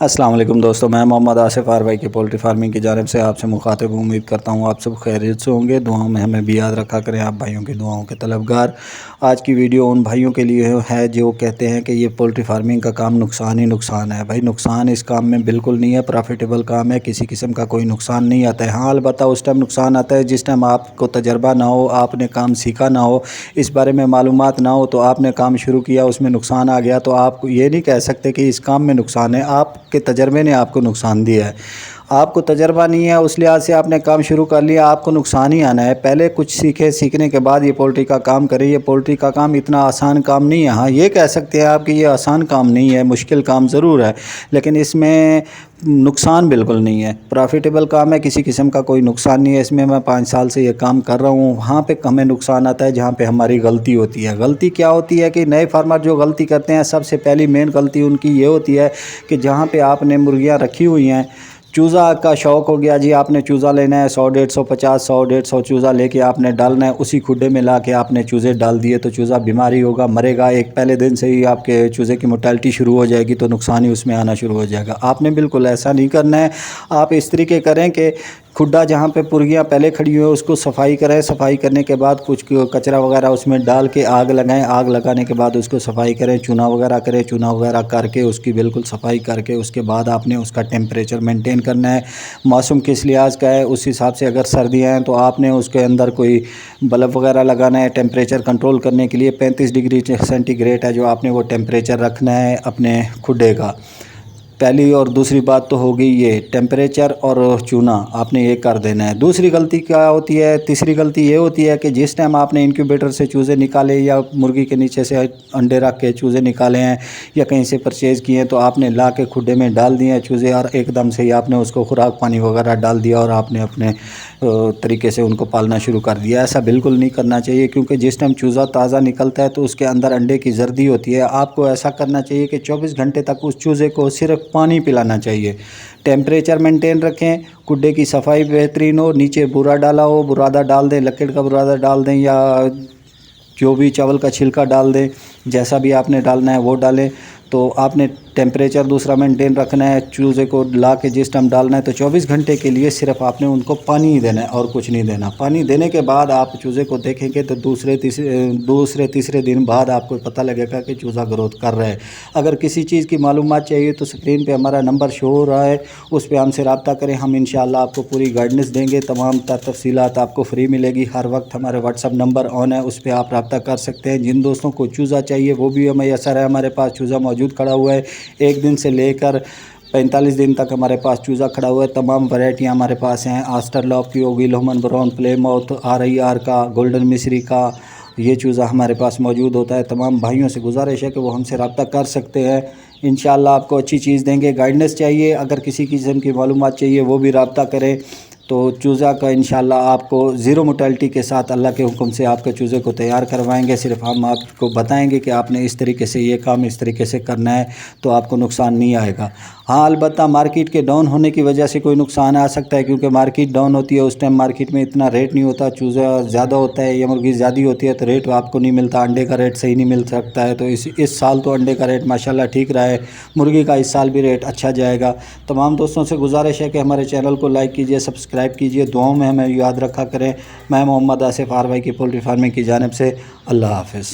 السلام علیکم دوستو، میں محمد آصف آر بھائی کی پولٹری فارمنگ کی جانب سے آپ سے مخاطب ہوں۔ امید کرتا ہوں آپ سب خیریت سے ہوں گے۔ دعاؤں میں ہمیں بھی یاد رکھا کریں، آپ بھائیوں کی دعاؤں کے طلبگار۔ آج کی ویڈیو ان بھائیوں کے لیے ہے جو کہتے ہیں کہ یہ پولٹری فارمنگ کا کام نقصان ہی نقصان ہے۔ بھائی نقصان اس کام میں بالکل نہیں ہے، پروفیٹیبل کام ہے، کسی قسم کا کوئی نقصان نہیں آتا ہے۔ ہاں البتہ اس ٹائم نقصان آتا ہے جس ٹائم آپ کو تجربہ نہ ہو، آپ نے کام سیکھا نہ ہو، اس بارے میں معلومات نہ ہو، تو آپ نے کام شروع کیا، اس میں نقصان آ گیا تو آپ یہ نہیں کہہ سکتے کہ اس کام میں نقصان ہے۔ آپ کے تجربے نے آپ کو نقصان دیا ہے۔ آپ کو تجربہ نہیں ہے، اس لحاظ سے آپ نے کام شروع کر لیا، آپ کو نقصان ہی آنا ہے۔ پہلے کچھ سیکھے، سیکھنے کے بعد یہ پولٹری کا کام کریں۔ یہ پولٹری کا کام اتنا آسان کام نہیں ہے۔ ہاں یہ کہہ سکتے ہیں آپ کہ یہ آسان کام نہیں ہے، مشکل کام ضرور ہے، لیکن اس میں نقصان بالکل نہیں ہے، پروفیٹیبل کام ہے، کسی قسم کا کوئی نقصان نہیں ہے اس میں۔ میں 5 سال سے یہ کام کر رہا ہوں۔ وہاں پہ ہمیں نقصان آتا ہے جہاں پہ ہماری غلطی ہوتی ہے۔ غلطی کیا ہوتی ہے کہ نئے فارمر جو غلطی کرتے ہیں، سب سے پہلی مین غلطی ان کی یہ ہوتی ہے کہ جہاں پہ آپ نے مرغیاں رکھی ہوئی ہیں، چوزہ کا شوق ہو گیا جی، آپ نے چوزہ لینا ہے، 100 150 50 100 150 چوزہ لے کے آپ نے ڈالنا ہے، اسی کھڈے میں لا کے آپ نے چوزے ڈال دیے تو چوزہ بیماری ہوگا، مرے گا۔ ایک پہلے دن سے ہی آپ کے چوزے کی موٹیلٹی شروع ہو جائے گی تو نقصان ہی اس میں آنا شروع ہو جائے گا۔ آپ نے بالکل ایسا نہیں کرنا ہے۔ آپ اس طریقے کریں کہ کھڈا جہاں پہ مرغیاں پہلے کھڑی ہوئی ہیں اس کو صفائی کریں، صفائی کرنے کے بعد کچھ کچرا وغیرہ اس میں ڈال کے آگ لگائیں، آگ لگانے کے بعد اس کو صفائی کریں، چونا وغیرہ کریں، چونا وغیرہ کر کے اس کی بالکل صفائی کر کے اس کے بعد آپ نے اس کا ٹیمپریچر مینٹین کرنا ہے۔ موسم کس لحاظ کا ہے اس حساب سے، اگر سردیاں ہیں تو آپ نے اس کے اندر کوئی بلب وغیرہ لگانا ہے ٹیمپریچر کنٹرول کرنے کے لیے۔ 35 ڈگری سینٹی گریڈ ہے جو آپ نے وہ ٹیمپریچر رکھنا ہے اپنے کھڈے کا۔ پہلی اور دوسری بات تو ہوگی یہ ٹیمپریچر اور چونا آپ نے یہ کر دینا ہے۔ دوسری غلطی کیا ہوتی ہے؟ تیسری غلطی یہ ہوتی ہے کہ جس ٹائم آپ نے انکیوبیٹر سے چوزے نکالے یا مرغی کے نیچے سے انڈے رکھ کے چوزے نکالے ہیں یا کہیں سے پرچیز کیے ہیں تو آپ نے لا کے کھڈے میں ڈال دیے ہیں چوزے، اور ایک دم سے ہی آپ نے اس کو خوراک پانی وغیرہ ڈال دیا اور آپ نے اپنے طریقے سے ان کو پالنا شروع کر دیا۔ ایسا بالکل نہیں کرنا چاہیے، کیونکہ جس ٹائم چوزہ تازہ نکلتا ہے تو اس کے اندر انڈے کی زردی ہوتی ہے۔ آپ کو ایسا کرنا چاہیے کہ 24 گھنٹے تک اس چوزے کو صرف پانی پلانا چاہیے۔ ٹیمپریچر مینٹین رکھیں، کھڈے کی صفائی بہترین ہو، نیچے بورا ڈالا ہو، برادہ ڈال دیں، لکڑ کا برادہ ڈال دیں یا جو بھی چاول کا چھلکا ڈال دیں، جیسا بھی آپ نے ڈالنا ہے وہ ڈالیں۔ تو آپ نے ٹیمپریچر دوسرا مینٹین رکھنا ہے، چوزے کو لا کے جس ٹائم ڈالنا ہے تو 24 گھنٹے کے لیے صرف آپ نے ان کو پانی ہی دینا ہے اور کچھ نہیں دینا۔ پانی دینے کے بعد آپ چوزے کو دیکھیں گے تو دوسرے تیسرے دن بعد آپ کو پتہ لگے گا کہ چوزہ گروتھ کر رہا ہے۔ اگر کسی چیز کی معلومات چاہیے تو سکرین پہ ہمارا نمبر شو ہو رہا ہے، اس پہ ہم سے رابطہ کریں، ہم انشاءاللہ آپ کو پوری گائیڈنس دیں گے۔ تمام تفصیلات آپ کو فری ملے گی۔ ہر وقت ہمارے واٹس ایپ نمبر آن ہے، اس پہ آپ رابطہ کر سکتے ہیں۔ جن دوستوں کو چوزہ چاہیے وہ بھی میسر ہے، ہمارے پاس چوزہ موجود کھڑا ہوا ہے۔ 1 دن سے لے کر 45 دن تک ہمارے پاس چوزہ کھڑا ہوا ہے۔ تمام ورائٹیاں ہمارے پاس ہیں، آسٹر لاف کی ہوگی، لومن براؤن، پلے ماؤتھ، RIR کا، گولڈن مصری کا، یہ چوزہ ہمارے پاس موجود ہوتا ہے۔ تمام بھائیوں سے گزارش ہے کہ وہ ہم سے رابطہ کر سکتے ہیں، انشاءاللہ آپ کو اچھی چیز دیں گے۔ گائیڈنس چاہیے، اگر کسی قسم کی معلومات چاہیے وہ بھی رابطہ کریں تو چوزہ کا انشاءاللہ آپ کو زیرو موٹیلٹی کے ساتھ اللہ کے حکم سے آپ کے چوزے کو تیار کروائیں گے۔ صرف ہم آپ کو بتائیں گے کہ آپ نے اس طریقے سے یہ کام اس طریقے سے کرنا ہے تو آپ کو نقصان نہیں آئے گا۔ ہاں البتہ مارکیٹ کے ڈاؤن ہونے کی وجہ سے کوئی نقصان آ سکتا ہے، کیونکہ مارکیٹ ڈاؤن ہوتی ہے، اس ٹائم مارکیٹ میں اتنا ریٹ نہیں ہوتا، چوزہ زیادہ ہوتا ہے یا مرغی زیادہ ہوتی ہے تو ریٹ آپ کو نہیں ملتا، انڈے کا ریٹ صحیح نہیں مل سکتا ہے۔ تو اس سال تو انڈے کا ریٹ ماشاءاللہ ٹھیک رہا ہے، مرغی کا اس سال بھی ریٹ اچھا جائے گا۔ تمام دوستوں سے گزارش ہے کہ ہمارے چینل کو لائک کیجئے، سبسکرائب کیجئے، دعاؤں میں ہمیں یاد رکھا کریں۔ میں محمد آصف آر بھائی کی پولٹری فارمنگ کی جانب سے اللہ حافظ۔